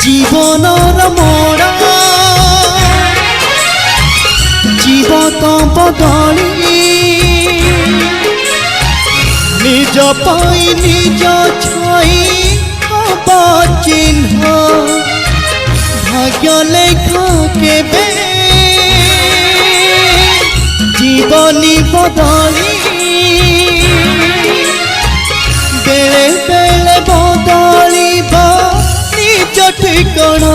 জীবনর মোরা জীবত বদলি নিজ পাই নিজ ছাই হব চিহ্ন ভাগ্য লেখা কেবে জীবনী বদলি বেলে বেলে বদলিব নিজ ঠিকনা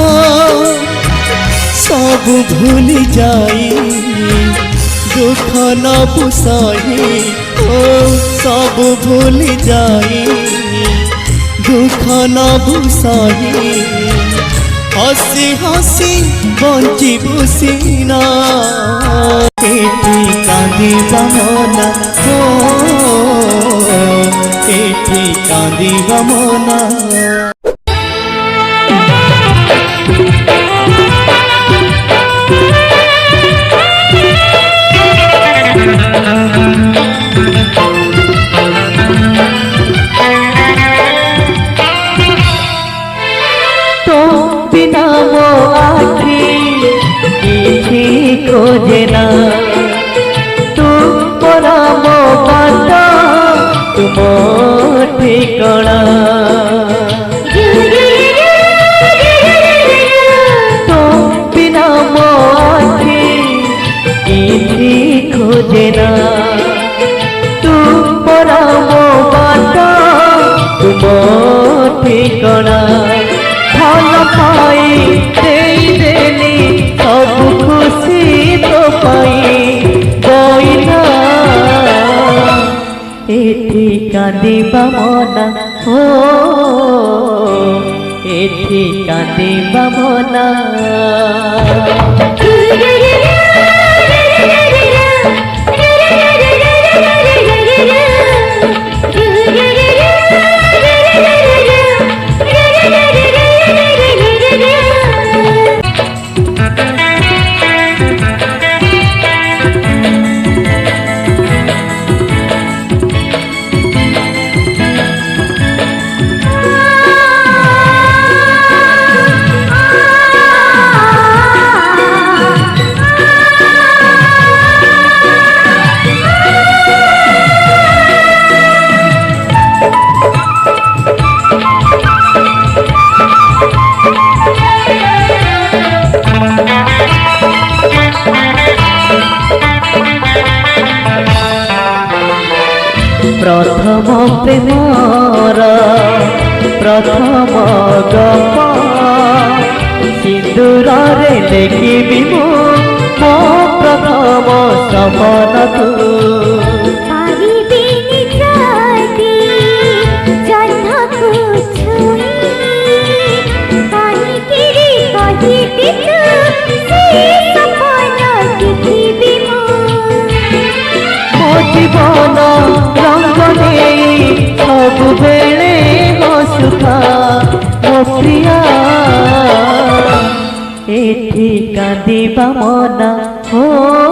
सब भूली जाई दुख न पुसाई ओ सब भूली जाई दुख न पुसाई हसी हसी बंची बुसीना एठी कांदिबा मना ओ एठी कांदिबा मना खोजना तू परा मो बाटा तुम ठिकाना तो बिना मो आखी किसी खोजना तू परा मो बाटा तुम ठिकाना फल पाई दे देली सब खुशी तो पाई बोइना एठी कांदिबा मना हो एठी कांदिबा मना प्रथम प्रेमर प्रथम गप सिंदूर रे लेखिबी मो प्रथम सपन तू जीवन रंग सब बेले हसुथा मो प्रिया एठी कांदिबा मना हो